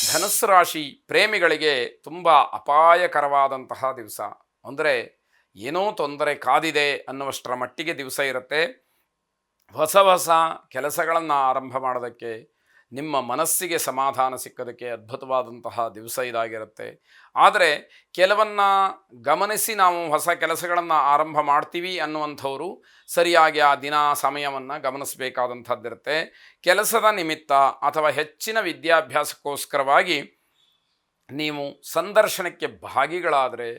ಧನುಸ್ಸು ರಾಶಿ ಪ್ರೇಮಿಗಳಿಗೆ ತುಂಬ ಅಪಾಯಕರವಾದಂತಹ ದಿವಸ. ಅಂದರೆ ಏನೋ ತೊಂದರೆ ಕಾದಿದೆ ಅನ್ನುವಷ್ಟರ ಮಟ್ಟಿಗೆ ದಿವಸ ಇರುತ್ತೆ. ಹೊಸ ಹೊಸ ಕೆಲಸಗಳನ್ನು ಆರಂಭ ಮಾಡೋದಕ್ಕೆ, ನಿಮ್ಮ ಮನಸ್ಸಿಗೆ ಸಮಾಧಾನ ಸಿಕ್ಕೋದಕ್ಕೆ ಅದ್ಭುತವಾದಂತಹ ದಿವಸ ಇದಾಗಿರುತ್ತೆ. ಆದರೆ ಕೆಲವನ್ನ ಗಮನಿಸಿ ನಾವು ಹೊಸ ಕೆಲಸಗಳನ್ನು ಆರಂಭ ಮಾಡ್ತೀವಿ ಅನ್ನುವಂಥವರು ಸರಿಯಾಗಿ ಆ ದಿನ ಸಮಯವನ್ನು ಗಮನಿಸಬೇಕಾದಂಥದ್ದಿರುತ್ತೆ. ಕೆಲಸದ ನಿಮಿತ್ತ ಅಥವಾ ಹೆಚ್ಚಿನ ವಿದ್ಯಾಭ್ಯಾಸಕ್ಕೋಸ್ಕರವಾಗಿ ನೀವು ಸಂದರ್ಶನಕ್ಕೆ ಭಾಗಿಗಳಾದರೆ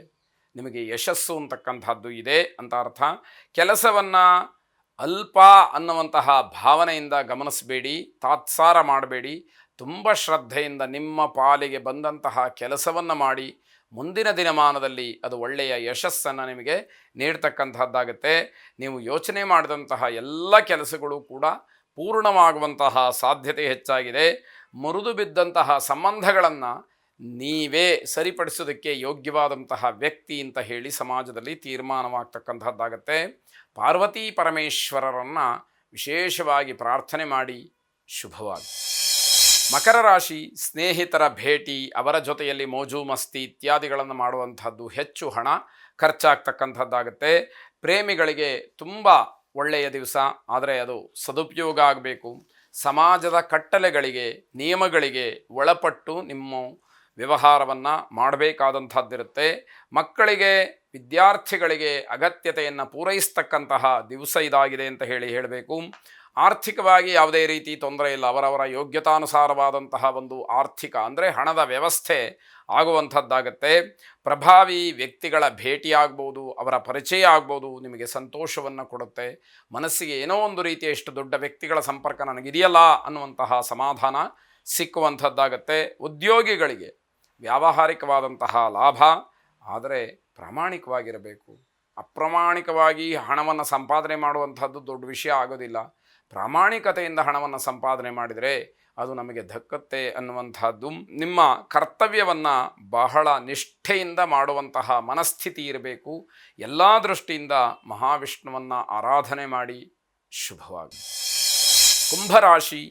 ನಿಮಗೆ ಯಶಸ್ಸು ಅಂತಕ್ಕಂಥದ್ದು ಇದೆ ಅಂತ ಅರ್ಥ. ಕೆಲಸವನ್ನು ಅಲ್ಪ ಅನ್ನುವಂತಹ ಭಾವನೆಯಿಂದ ಗಮನಿಸಬೇಡಿ, ತಾತ್ಸಾರ ಮಾಡಬೇಡಿ. ತುಂಬ ಶ್ರದ್ಧೆಯಿಂದ ನಿಮ್ಮ ಪಾಲಿಗೆ ಬಂದಂತಹ ಕೆಲಸವನ್ನು ಮಾಡಿ ಮುಂದಿನ ದಿನಮಾನದಲ್ಲಿ ಅದು ಒಳ್ಳೆಯ ಯಶಸ್ಸನ್ನು ನಿಮಗೆ ನೀಡ್ತಕ್ಕಂಥದ್ದಾಗುತ್ತೆ. ನೀವು ಯೋಚನೆ ಮಾಡಿದಂತಹ ಎಲ್ಲ ಕೆಲಸಗಳು ಕೂಡ ಪೂರ್ಣವಾಗುವಂತಹ ಸಾಧ್ಯತೆ ಹೆಚ್ಚಾಗಿದೆ. ಮುರಿದು ಬಿದ್ದಂತಹ ಸಂಬಂಧಗಳನ್ನು ನೀವೇ ಸರಿಪಡಿಸೋದಕ್ಕೆ ಯೋಗ್ಯವಾದಂತಹ ವ್ಯಕ್ತಿ ಅಂತ ಹೇಳಿ ಸಮಾಜದಲ್ಲಿ ತೀರ್ಮಾನವಾಗ್ತಕ್ಕಂಥದ್ದಾಗತ್ತೆ. ಪಾರ್ವತಿ ಪರಮೇಶ್ವರರನ್ನು ವಿಶೇಷವಾಗಿ ಪ್ರಾರ್ಥನೆ ಮಾಡಿ ಶುಭವಾಗಿ. ಮಕರ ರಾಶಿ ಸ್ನೇಹಿತರ ಭೇಟಿ, ಅವರ ಜೊತೆಯಲ್ಲಿ ಮೋಜು ಮಸ್ತಿ ಇತ್ಯಾದಿಗಳನ್ನು ಮಾಡುವಂಥದ್ದು, ಹೆಚ್ಚು ಹಣ ಖರ್ಚಾಗ್ತಕ್ಕಂಥದ್ದಾಗುತ್ತೆ. ಪ್ರೇಮಿಗಳಿಗೆ ತುಂಬ ಒಳ್ಳೆಯ ದಿವಸ, ಆದರೆ ಅದು ಸದುಪಯೋಗ ಆಗಬೇಕು. ಸಮಾಜದ ಕಟ್ಟಳೆಗಳಿಗೆ ನಿಯಮಗಳಿಗೆ ಒಳಪಟ್ಟು ನಿಮ್ಮ ವ್ಯವಹಾರವನ್ನು ಮಾಡಬೇಕಾದಂಥದ್ದಿರುತ್ತೆ. ಮಕ್ಕಳಿಗೆ ವಿದ್ಯಾರ್ಥಿಗಳಿಗೆ ಅಗತ್ಯತೆಯನ್ನು ಪೂರೈಸ್ತಕ್ಕಂತಹ ದಿವಸ ಇದಾಗಿದೆ ಅಂತ ಹೇಳಬೇಕು. ಆರ್ಥಿಕವಾಗಿ ಯಾವುದೇ ರೀತಿ ತೊಂದರೆ ಇಲ್ಲ. ಅವರವರ ಯೋಗ್ಯತಾನುಸಾರವಾದಂತಹ ಒಂದು ಆರ್ಥಿಕ ಅಂದರೆ ಹಣದ ವ್ಯವಸ್ಥೆ ಆಗುವಂಥದ್ದಾಗತ್ತೆ. ಪ್ರಭಾವಿ ವ್ಯಕ್ತಿಗಳ ಭೇಟಿಯಾಗ್ಬೋದು, ಅವರ ಪರಿಚಯ ಆಗ್ಬೋದು, ನಿಮಗೆ ಸಂತೋಷವನ್ನು ಕೊಡುತ್ತೆ. ಮನಸ್ಸಿಗೆ ಏನೋ ಒಂದು ರೀತಿಯ ಎಷ್ಟು ದೊಡ್ಡ ವ್ಯಕ್ತಿಗಳ ಸಂಪರ್ಕ ನನಗಿದೆಯಲ್ಲ ಅನ್ನುವಂತಹ ಸಮಾಧಾನ ಸಿಕ್ಕುವಂಥದ್ದಾಗತ್ತೆ. ಉದ್ಯೋಗಿಗಳಿಗೆ ವ್ಯಾವಹಾರಿಕವಾದಂತಹ ಲಾಭ, ಆದರೆ ಪ್ರಾಮಾಣಿಕವಾಗಿರಬೇಕು. ಅಪ್ರಾಮಾಣಿಕವಾಗಿ ಹಣವನ್ನು ಸಂಪಾದನೆ ಮಾಡುವಂಥದ್ದು ದೊಡ್ಡ ವಿಷಯ ಆಗೋದಿಲ್ಲ. ಪ್ರಾಮಾಣಿಕತೆಯಿಂದ ಹಣವನ್ನು ಸಂಪಾದನೆ ಮಾಡಿದರೆ ಅದು ನಮಗೆ ದಕ್ಕತ್ತೆ ಅನ್ನುವಂಥದ್ದು. ನಿಮ್ಮ ಕರ್ತವ್ಯವನ್ನು ಬಹಳ ನಿಷ್ಠೆಯಿಂದ ಮಾಡುವಂತಹ ಮನಸ್ಥಿತಿ ಇರಬೇಕು. ಎಲ್ಲ ದೃಷ್ಟಿಯಿಂದ ಮಹಾವಿಷ್ಣುವನ್ನು ಆರಾಧನೆ ಮಾಡಿ ಶುಭವಾಗಿ. ಕುಂಭರಾಶಿ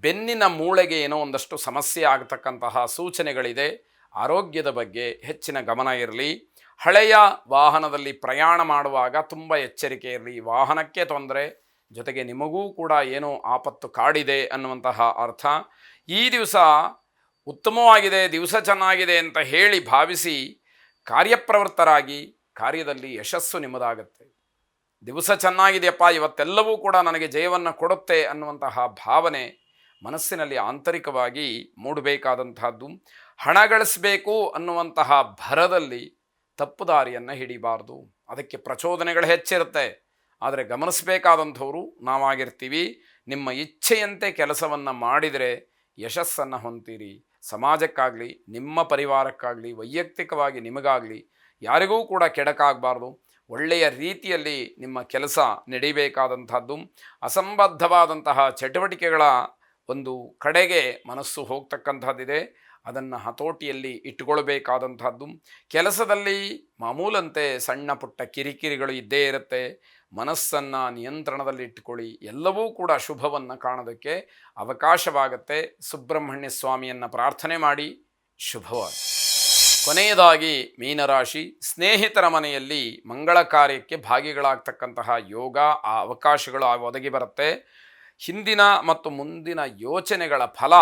ಬೆನ್ನಿನ ಮೂಳೆಗೆ ಏನೋ ಒಂದಷ್ಟು ಸಮಸ್ಯೆ ಆಗತಕ್ಕಂತಹ ಸೂಚನೆಗಳಿದೆ. ಆರೋಗ್ಯದ ಬಗ್ಗೆ ಹೆಚ್ಚಿನ ಗಮನ ಇರಲಿ. ಹಳೆಯ ವಾಹನದಲ್ಲಿ ಪ್ರಯಾಣ ಮಾಡುವಾಗ ತುಂಬ ಎಚ್ಚರಿಕೆ ಇರಲಿ. ವಾಹನಕ್ಕೆ ತೊಂದರೆ, ಜೊತೆಗೆ ನಿಮಗೂ ಕೂಡ ಏನೋ ಆಪತ್ತು ಕಾಡಿದೆ ಅನ್ನುವಂತಹ ಅರ್ಥ. ಈ ದಿವಸ ಉತ್ತಮವಾಗಿದೆ, ದಿವಸ ಚೆನ್ನಾಗಿದೆ ಅಂತ ಹೇಳಿ ಭಾವಿಸಿ ಕಾರ್ಯಪ್ರವೃತ್ತರಾಗಿ ಕಾರ್ಯದಲ್ಲಿ ಯಶಸ್ಸು ನಿಮ್ಮದಾಗತ್ತೆ. ದಿವಸ ಚೆನ್ನಾಗಿದೆಯಪ್ಪ, ಇವತ್ತೆಲ್ಲವೂ ಕೂಡ ನನಗೆ ಜಯವನ್ನು ಕೊಡುತ್ತೆ ಅನ್ನುವಂತಹ ಭಾವನೆ ಮನಸ್ಸಿನಲ್ಲಿ ಆಂತರಿಕವಾಗಿ ಮೂಡಬೇಕಾದಂತಹದ್ದು. ಹಣ ಗಳಿಸಬೇಕು ಅನ್ನುವಂತಹ ಭರದಲ್ಲಿ ತಪ್ಪು ದಾರಿಯನ್ನು ಹಿಡಿಬಾರ್ದು. ಅದಕ್ಕೆ ಪ್ರಚೋದನೆಗಳು ಹೆಚ್ಚಿರುತ್ತೆ, ಆದರೆ ಗಮನಿಸಬೇಕಾದಂಥವರು ನಾವಾಗಿರ್ತೀವಿ. ನಿಮ್ಮ ಇಚ್ಛೆಯಂತೆ ಕೆಲಸವನ್ನು ಮಾಡಿದರೆ ಯಶಸ್ಸನ್ನು ಹೊಂತೀರಿ. ಸಮಾಜಕ್ಕಾಗಲಿ, ನಿಮ್ಮ ಪರಿವಾರಕ್ಕಾಗಲಿ, ವೈಯಕ್ತಿಕವಾಗಿ ನಿಮಗಾಗಲಿ ಯಾರಿಗೂ ಕೂಡ ಕೆಡಕಾಗಬಾರ್ದು. ಒಳ್ಳೆಯ ರೀತಿಯಲ್ಲಿ ನಿಮ್ಮ ಕೆಲಸ ನಡೀಬೇಕಾದಂಥದ್ದು. ಅಸಂಬದ್ಧವಾದಂತಹ ಚಟುವಟಿಕೆಗಳ ಒಂದು ಕಡೆಗೆ ಮನಸ್ಸು ಹೋಗ್ತಕ್ಕಂಥದ್ದಿದೆ. ಅದನ್ನು ಹತೋಟಿಯಲ್ಲಿ ಇಟ್ಟುಕೊಳ್ಬೇಕಾದಂಥದ್ದು. ಕೆಲಸದಲ್ಲಿ ಮಾಮೂಲಂತೆ ಸಣ್ಣ ಪುಟ್ಟ ಕಿರಿಕಿರಿಗಳು ಇದ್ದೇ ಇರುತ್ತೆ. ಮನಸ್ಸನ್ನು ನಿಯಂತ್ರಣದಲ್ಲಿ ಇಟ್ಟುಕೊಳ್ಳಿ. ಎಲ್ಲವೂ ಕೂಡ ಶುಭವನ್ನು ಕಾಣೋದಕ್ಕೆ ಅವಕಾಶವಾಗುತ್ತೆ. ಸುಬ್ರಹ್ಮಣ್ಯ ಸ್ವಾಮಿಯನ್ನು ಪ್ರಾರ್ಥನೆ ಮಾಡಿ ಶುಭವಾಗಿ. ಕೊನೆಯದಾಗಿ ಮೀನರಾಶಿ ಸ್ನೇಹಿತರ ಮನೆಯಲ್ಲಿ ಮಂಗಳ ಕಾರ್ಯಕ್ಕೆ ಭಾಗಿಗಳಾಗ್ತಕ್ಕಂತಹ ಯೋಗ, ಆ ಅವಕಾಶಗಳು ಒದಗಿ ಬರುತ್ತೆ. ಹಿಂದಿನ ಮತ್ತು ಮುಂದಿನ ಯೋಚನೆಗಳ ಫಲ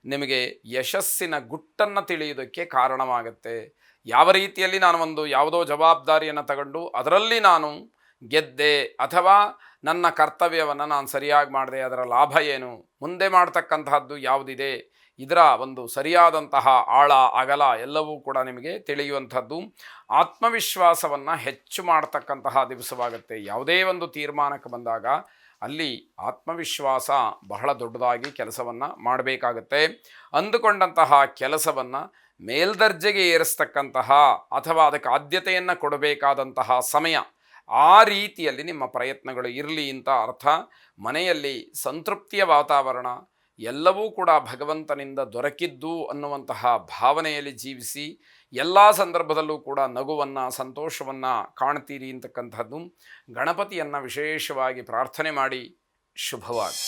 ನಿಮಗೆ ಯಶಸ್ಸಿನ ಗುಟ್ಟನ್ನು ತಿಳಿಯುವುದಕ್ಕೆ ಕಾರಣವಾಗುತ್ತೆ. ಯಾವ ರೀತಿಯಲ್ಲಿ ನಾನು ಒಂದು ಯಾವುದೋ ಜವಾಬ್ದಾರಿಯನ್ನು ತಗೊಂಡು ಅದರಲ್ಲಿ ನಾನು ಗೆದ್ದೆ, ಅಥವಾ ನನ್ನ ಕರ್ತವ್ಯವನ್ನು ನಾನು ಸರಿಯಾಗಿ ಮಾಡಿದೆ, ಅದರ ಲಾಭ ಏನು, ಮುಂದೆ ಮಾಡ್ತಕ್ಕಂತಹದ್ದು ಯಾವುದಿದೆ, ಇದರ ಒಂದು ಸರಿಯಾದಂತಹ ಆಳ ಅಗಲ ಎಲ್ಲವೂ ಕೂಡ ನಿಮಗೆ ತಿಳಿಯುವಂಥದ್ದು. ಆತ್ಮವಿಶ್ವಾಸವನ್ನು ಹೆಚ್ಚು ಮಾಡ್ತಕ್ಕಂತಹ ದಿವಸವಾಗುತ್ತೆ. ಯಾವುದೇ ಒಂದು ತೀರ್ಮಾನಕ್ಕೆ ಬಂದಾಗ ಅಲ್ಲಿ ಆತ್ಮವಿಶ್ವಾಸ ಬಹಳ ದೊಡ್ಡದಾಗಿ ಕೆಲಸವನ್ನು ಮಾಡಬೇಕಾಗತ್ತೆ. ಅಂದುಕೊಂಡಂತಹ ಕೆಲಸವನ್ನು ಮೇಲ್ದರ್ಜೆಗೆ ಏರಿಸ್ತಕ್ಕಂತಹ ಅಥವಾ ಅದಕ್ಕೆ ಆದ್ಯತೆಯನ್ನು ಕೊಡಬೇಕಾದಂತಹ ಸಮಯ, ಆ ರೀತಿಯಲ್ಲಿ ನಿಮ್ಮ ಪ್ರಯತ್ನಗಳು ಇರಲಿ ಅಂತ ಅರ್ಥ. ಮನೆಯಲ್ಲಿ ಸಂತೃಪ್ತಿಯ ವಾತಾವರಣ, ಎಲ್ಲವೂ ಕೂಡ ಭಗವಂತನಿಂದ ದೊರಕಿದ್ದು ಅನ್ನುವಂತಹ ಭಾವನೆಯಲ್ಲಿ ಜೀವಿಸಿ ಎಲ್ಲ ಸಂದರ್ಭದಲ್ಲೂ ಕೂಡ ನಗುವನ್ನು, ಸಂತೋಷವನ್ನು ಕಾಣ್ತೀರಿ ಅಂತಕ್ಕಂಥದ್ದು. ಗಣಪತಿಯನ್ನು ವಿಶೇಷವಾಗಿ ಪ್ರಾರ್ಥನೆ ಮಾಡಿ ಶುಭವಾಗಿ.